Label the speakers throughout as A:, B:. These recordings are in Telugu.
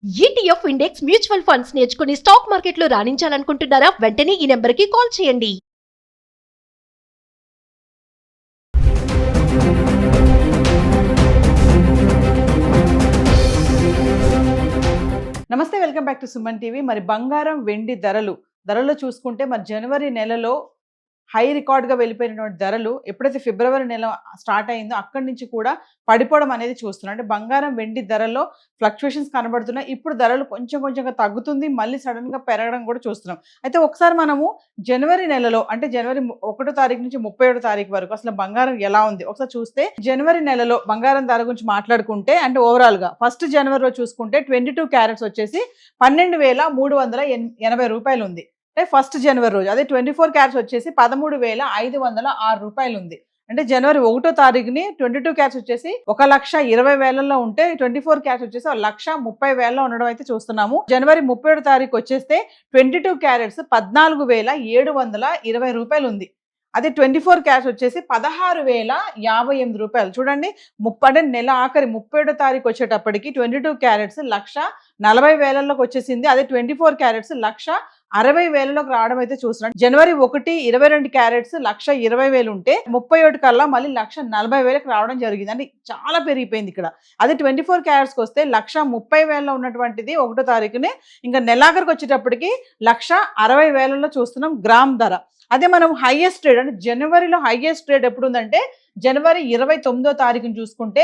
A: ఈటీఎఫ్ ఇండెక్స్ మ్యూచువల్ ఫండ్స్ నేర్చుకుని స్టాక్ మార్కెట్లో రాణించాలనుకుంటున్నారా? వెంటనే ఈ నెంబర్కి కాల్ చేయండి.
B: నమస్తే, welcome back to Suman TV. మరి బంగారం వెండి ధరలు చూసుకుంటే మరి జనవరి నెలలో హై రికార్డ్గా వెళ్ళిపోయినటువంటి ధరలు ఎప్పుడైతే ఫిబ్రవరి నెల స్టార్ట్ అయిందో అక్కడి నుంచి కూడా పడిపోవడం అనేది చూస్తున్నాం. అంటే బంగారం వెండి ధరల్లో ఫ్లక్చుయేషన్స్ కనబడుతున్నాయి. ఇప్పుడు ధరలు కొంచెంగా తగ్గుతుంది, మళ్ళీ సడన్గా పెరగడం కూడా చూస్తున్నాం. అయితే ఒకసారి మనము జనవరి నెలలో అంటే జనవరి 1వ తారీఖు నుంచి 31వ తారీఖు వరకు అసలు బంగారం ఎలా ఉంది ఒకసారి చూస్తే, జనవరి నెలలో బంగారం ధర గురించి మాట్లాడుకుంటే అంటే ఓవరాల్గా ఫస్ట్ జనవరిలో చూసుకుంటే 22 క్యారెట్స్ వచ్చేసి 12,380 రూపాయలు ఉంది. అంటే ఫస్ట్ జనవరి రోజు. అదే 24 క్యారెట్స్ వచ్చేసి 13,506 రూపాయలు ఉంది. అంటే జనవరి 1వ తారీఖుని 22 క్యారెట్స్ వచ్చేసి 1,20,000 ఉంటే 24 క్యారెట్స్ వచ్చేసి 1,30,000 ఉండడం అయితే చూస్తున్నాము. జనవరి 30వ తారీఖు వచ్చేస్తే 22 క్యారెట్స్ 14,720 రూపాయలు ఉంది. అదే 24 క్యారెట్స్ వచ్చేసి 16,058 రూపాయలు. చూడండి, అంటే నెల ఆఖరి 31వ తారీఖు వచ్చేటప్పటికి 22 క్యారెట్స్ 1,40,000 వచ్చేసింది. అదే 24 క్యారెట్స్ 1,60,000 రావడం అయితే చూస్తున్నాం. జనవరి 1 22 క్యారెట్స్ 1,20,000 ఉంటే 31 కల్లా మళ్ళీ 1,40,000 రావడం జరిగింది. అంటే చాలా పెరిగిపోయింది ఇక్కడ. అదే 24 క్యారెట్స్కి వస్తే 1,30,000 ఉన్నటువంటిది 1వ తారీఖునే ఇంకా నెలాఖరికి వచ్చేటప్పటికి 1,60,000 చూస్తున్నాం గ్రామ్ ధర. అదే మనం హైయెస్ట్ ట్రేడ్ అంటే జనవరిలో హైయెస్ట్ ట్రేడ్ ఎప్పుడు ఉందంటే జనవరి 29వ తారీఖుని చూసుకుంటే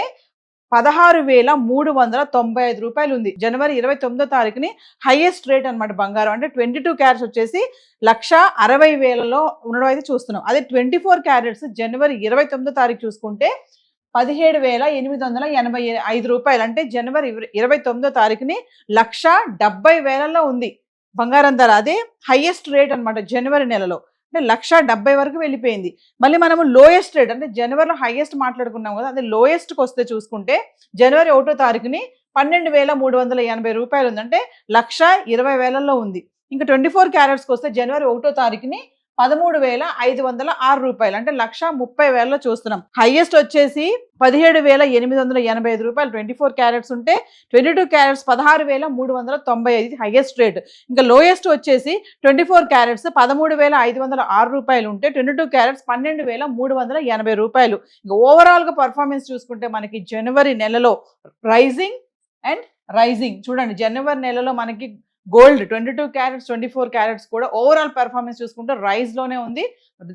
B: 16,395 రూపాయలు ఉంది. జనవరి 29వ తారీఖుని హైయెస్ట్ రేట్ అనమాట బంగారం. అంటే 22 క్యారెట్స్ వచ్చేసి 1,60,000 ఉండడం అయితే చూస్తున్నాం. అదే 24 క్యారెట్స్ జనవరి 29వ తారీఖు చూసుకుంటే 17,885 రూపాయలు. అంటే జనవరి 29వ తారీఖుని 1,70,000 ఉంది బంగారం ధర. అదే హైయెస్ట్ రేట్ అనమాట జనవరి నెలలో. అంటే 1,70,000 వరకు వెళ్ళిపోయింది. మళ్ళీ మనము లోయెస్ట్ రేట్ అంటే జనవరిలో హైయెస్ట్ మాట్లాడుకున్నాం కదా, అదే లోయెస్ట్కి వస్తే చూసుకుంటే జనవరి 1వ తారీఖుని 12,380 రూపాయలు ఉంది. అంటే 1,20,000 ఉంది. ఇంకా 24 క్యారెట్స్కి వస్తే జనవరి 1వ తారీఖుని 13,506 రూపాయలు. అంటే 1,30,000 చూస్తున్నాం. హైయెస్ట్ వచ్చేసి 17,885 రూపాయలు 24 క్యారెట్స్ ఉంటే 22 క్యారెట్స్ 16,395 హైయెస్ట్ రేట్. ఇంకా లోయెస్ట్ వచ్చేసి 24 క్యారెట్స్ 13,506 రూపాయలు ఉంటే 22 క్యారెట్స్ 12,380 రూపాయలు. ఇంకా ఓవరాల్గా పర్ఫార్మెన్స్ చూసుకుంటే మనకి జనవరి నెలలో రైజింగ్ చూడండి. జనవరి నెలలో మనకి గోల్డ్ 22 క్యారెట్స్ 24 క్యారెట్స్ కూడా ఓవరాల్ పెర్ఫార్మెన్స్ చూసుకుంటే రైజ్లోనే ఉంది.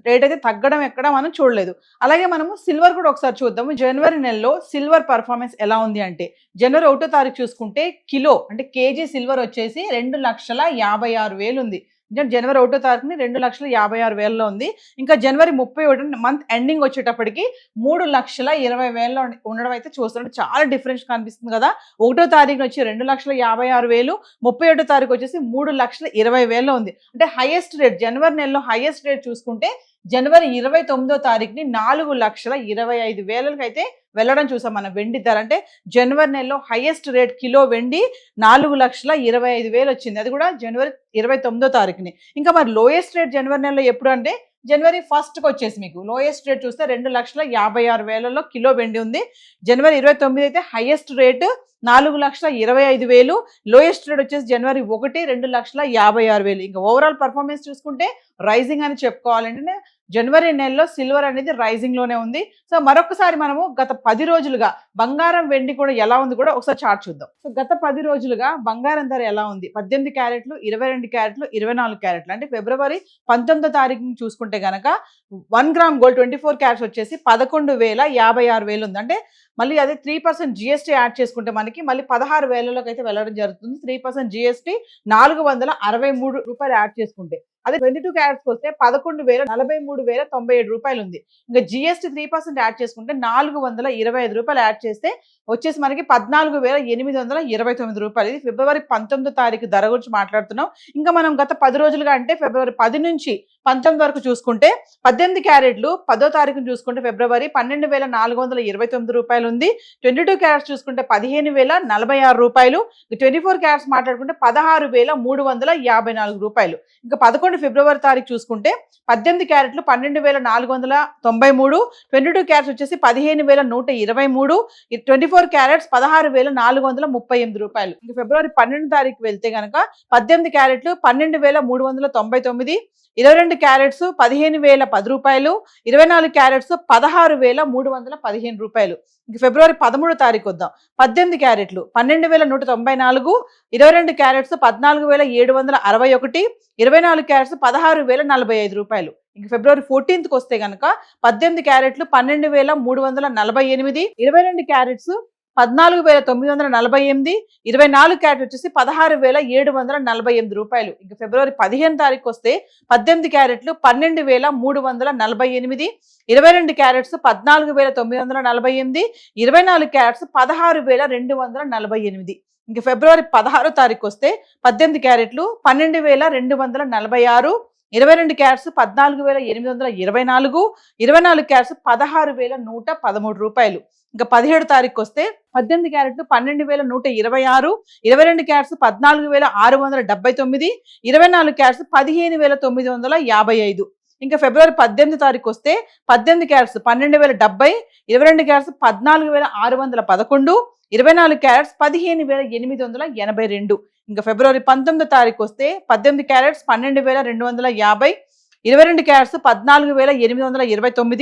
B: రేట్ అయితే తగ్గడం ఎక్కడ మనం చూడలేదు. అలాగే మనము సిల్వర్ కూడా ఒకసారి చూద్దాము. జనవరి నెలలో సిల్వర్ పర్ఫార్మెన్స్ ఎలా ఉంది అంటే జనవరి 1వ తారీఖు చూసుకుంటే కిలో అంటే కేజీ సిల్వర్ వచ్చేసి 2,56,000 ఉంది. జనవరి 1వ తారీఖుని 2,56,000 ఉంది. ఇంకా జనవరి 31 మంత్ ఎండింగ్ వచ్చేటప్పటికి 3,20,000 ఉండడం అయితే చూస్తున్నాం. చాలా డిఫరెన్స్ కనిపిస్తుంది కదా. 1వ తారీఖున వచ్చి 2,56,000, 31వ తారీఖు వచ్చేసి 3,20,000 ఉంది. అంటే హైయెస్ట్ రేట్ జనవరి నెలలో హైయెస్ట్ రేట్ చూసుకుంటే జనవరి 29వ తారీఖుని 4,25,000 అయితే వెళ్ళడం చూసాం మనం వెండి ధర. అంటే జనవరి నెలలో హైయెస్ట్ రేట్ కిలో వెండి 4,25,000 వచ్చింది. అది కూడా జనవరి 29వ తారీఖుని. ఇంకా మరి లోయెస్ట్ రేట్ జనవరి నెలలో ఎప్పుడు అంటే జనవరి 1కి వచ్చేసి మీకు లోయెస్ట్ రేట్ చూస్తే 2,56,000 కిలో వెండి ఉంది. జనవరి 29 అయితే హైయెస్ట్ రేటు 4,25,000, లోయెస్ట్ రేట్ వచ్చేసి జనవరి 1 2,56,000. ఇంకా ఓవరాల్ పర్ఫార్మెన్స్ చూసుకుంటే రైజింగ్ అని చెప్పుకోవాలంటే జనవరి నెలలో సిల్వర్ అనేది రైజింగ్లోనే ఉంది. సో మరొకసారి మనము గత 10 రోజులుగా బంగారం వెండి కూడా ఎలా ఉంది కూడా ఒకసారి చార్ట్ చూద్దాం. సో గత 10 రోజులుగా బంగారం ధర ఎలా ఉంది, 18 క్యారెట్లు 22 క్యారెట్లు 24 క్యారెట్లు అంటే ఫిబ్రవరి 19వ తారీఖుని చూసుకుంటే కనుక 1 గ్రామ్ గోల్డ్ 24 క్యారెట్స్ వచ్చేసి 11,56,000 ఉంది. అంటే మళ్ళీ అదే 3% జిఎస్టీ యాడ్ చేసుకుంటే మనకి మళ్ళీ 16,000 అయితే వెళ్ళడం జరుగుతుంది. 3% జిఎస్టీ 463 రూపాయలు యాడ్ చేసుకుంటే. అదే 22 క్యారెట్స్కి వస్తే 11,43,097 రూపాయలు ఉంది. ఇంకా జిఎస్టీ 3% యాడ్ చేసుకుంటే 425 రూపాయలు యాడ్ చేస్తే వచ్చేసి మనకి 14,829 రూపాయలు. ఇది ఫిబ్రవరి 19వ తారీఖు ధర గురించి మాట్లాడుతున్నాం. ఇంకా మనం గత 10 రోజులుగా అంటే ఫిబ్రవరి 10 నుంచి 19 వరకు చూసుకుంటే 18 క్యారెట్లు 10వ తారీఖును చూసుకుంటే ఫిబ్రవరి 12,429 రూపాయలు ఉంది. 22 క్యారెట్స్ చూసుకుంటే 15,046 రూపాయలు. 24 క్యారెట్స్ మాట్లాడుకుంటే 16,354 రూపాయలు. ఇంకా 11 ఫిబ్రవరి తారీఖు చూసుకుంటే 18 క్యారెట్లు 12,493, 22 క్యారెట్స్ వచ్చేసి 15,123, 24 24 క్యారెట్స్ 16,438 రూపాయలు. ఇంకా ఫిబ్రవరి 12 తారీఖు వెళ్తే గనక 18 క్యారెట్లు 12,399, 22 క్యారెట్స్ 15,010 రూపాయలు, 24 క్యారెట్స్ 16,315 రూపాయలు. ఇంక ఫిబ్రవరి 13 తారీఖు వద్దాం. 18 క్యారెట్లు 12,194, 22 క్యారెట్స్ 14,761, 24 క్యారెట్స్ 16,045 రూపాయలు. ఇంక ఫిబ్రవరి 14కి వస్తే గనక 18 క్యారెట్లు 12,348, 22 క్యారెట్స్ 14,948, 24 క్యారెట్ వచ్చేసి 16,748 రూపాయలు. ఇంక ఫిబ్రవరి 15 తారీఖు వస్తే 18 క్యారెట్లు 12,348, 22 క్యారెట్స్ 14,948, 24 క్యారెట్స్ 16,248. ఇంక ఫిబ్రవరి 16 తారీఖు వస్తే 18 క్యారెట్లు 12,246, 22 క్యారెట్స్ 14,824, 24 క్యారెట్స్ 16,113 రూపాయలు. ఇంకా 17 తారీఖు వస్తే 18 క్యారెట్లు 12,126, 22 క్యారెట్స్ 14,679, 24 క్యారెట్స్ 15,955. ఇంకా ఫిబ్రవరి 18 తారీఖు వస్తే 18 క్యారెట్స్ 12,070, 22 క్యారెట్స్ 14,611, 24 క్యారెట్స్ 15,882. ఇంకా ఫిబ్రవరి 19 తారీఖు వస్తే 18 క్యారెట్స్ 12,250, 22 క్యారెట్స్ 14,829,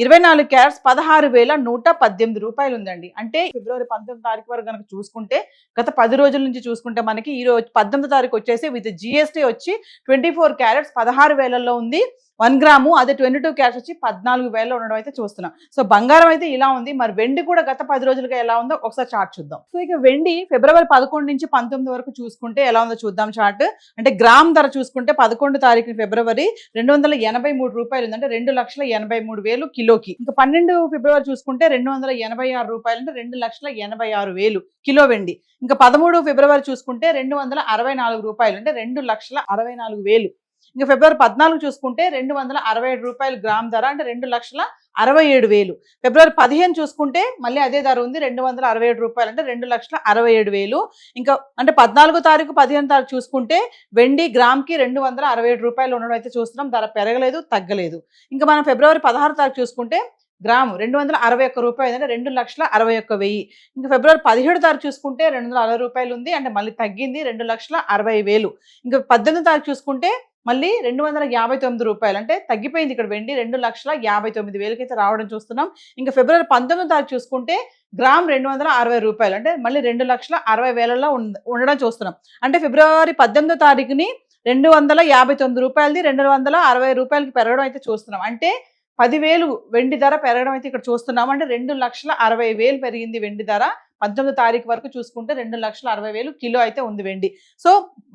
B: 24 క్యారెట్స్ 16,118 రూపాయలు ఉందండి. అంటే ఫిబ్రవరి 19 తారీఖు వరకు కనుక చూసుకుంటే గత 10 రోజుల నుంచి చూసుకుంటే మనకి ఈ రోజు 18 తారీఖు వచ్చేసి విత్ జిఎస్టీ వచ్చి 24 క్యారెట్స్ 16,000లో ఉంది. 1 గ్రాము అదే 22 క్యారెట్స్ వచ్చి 14,000లో ఉండడం అయితే చూస్తున్నాం. సో బంగారం అయితే ఇలా ఉంది. మరి వెండి కూడా గత 10 రోజులుగా ఎలా ఉందో ఒకసారి చార్ట్ చూద్దాం. సో ఇక వెండి ఫిబ్రవరి 11 నుంచి 19 వరకు చూసుకుంటే ఎలా ఉందో చూద్దాం చార్ట్. అంటే గ్రామ్ ధర చూసుకుంటే 11 తారీఖు ఫిబ్రవరి 283 రూపాయలు ఉంది. అంటే 2,83,000 కిలోకి. ఇంకా 12 ఫిబ్రవరి చూసుకుంటే 286 రూపాయలు అంటే 2,86,000 కిలో వెండి. ఇంకా 13 ఫిబ్రవరి చూసుకుంటే 264 రూపాయలు అంటే 2,64,000. ఇంకా ఫిబ్రవరి 14 చూసుకుంటే 267 రూపాయలు గ్రామ్ ధర అంటే 2,67,000. ఫిబ్రవరి 15 చూసుకుంటే మళ్ళీ అదే ధర ఉంది 267 రూపాయలు అంటే 2,67,000. ఇంకా అంటే 14 తారీఖు 15 తారీఖు చూసుకుంటే వెండి గ్రామ్కి 267 రూపాయలు ఉండడం అయితే చూస్తున్నాం. ధర పెరగలేదు తగ్గలేదు. ఇంకా మనం ఫిబ్రవరి 16 తారీఖు చూసుకుంటే గ్రాము 261 రూపాయలు అంటే 2,61,000. ఇంకా ఫిబ్రవరి 17 తారీఖు చూసుకుంటే 260 రూపాయలు ఉంది అంటే మళ్ళీ తగ్గింది 2,60,000. ఇంకా 18 తారీఖు చూసుకుంటే మళ్ళీ 259 రూపాయలు అంటే తగ్గిపోయింది ఇక్కడ వెండి 2,59,000 అయితే రావడం చూస్తున్నాం. ఇంకా ఫిబ్రవరి 19 తారీఖు చూసుకుంటే గ్రామ్ 260 రూపాయలు అంటే మళ్ళీ 2,60,000లో ఉండడం చూస్తున్నాం. అంటే ఫిబ్రవరి 18 తారీఖుని 259 రూపాయలది 260 రూపాయలకి పెరగడం అయితే చూస్తున్నాం. అంటే 10,000 వెండి ధర పెరగడం అయితే ఇక్కడ చూస్తున్నాం. అంటే 2,60,000 పెరిగింది వెండి ధర. 19 తారీఖు వరకు చూసుకుంటే 2,60,000 కిలో అయితే ఉంది వెండి. సో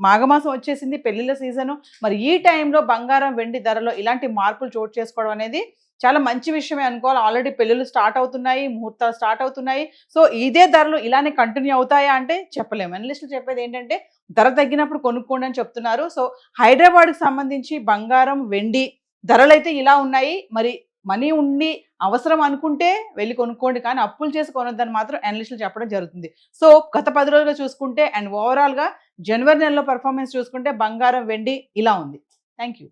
B: మాఘమాసం వచ్చేసింది, పెళ్లిళ్ళ సీజను. మరి ఈ టైంలో బంగారం వెండి ధరలో ఇలాంటి మార్పులు చోటు చేసుకోవడం అనేది చాలా మంచి విషయమే అనుకోవాలి. ఆల్రెడీ పెళ్ళిళ్ళు స్టార్ట్ అవుతున్నాయి, ముహూర్తాలు స్టార్ట్ అవుతున్నాయి. సో ఇదే ధరలు ఇలానే కంటిన్యూ అవుతాయా అంటే చెప్పలేము. అనలిస్టులు చెప్పేది ఏంటంటే ధర తగ్గినప్పుడు కొనుక్కోండి అని చెప్తున్నారు. సో హైదరాబాద్కి సంబంధించి బంగారం వెండి ధరలు అయితే ఇలా ఉన్నాయి. మరి మనీ ఉండి అవసరం అనుకుంటే వెళ్ళి కొనుక్కోండి, కానీ అప్పులు చేసి కొనొద్దని మాత్రం అనలిస్టులు చెప్పడం జరుగుతుంది. సో గత 10 రోజులుగా చూసుకుంటే అండ్ ఓవరాల్గా జనవరి నెలలో పర్ఫార్మెన్స్ చూసుకుంటే బంగారం వెండి ఇలా ఉంది. Thank you.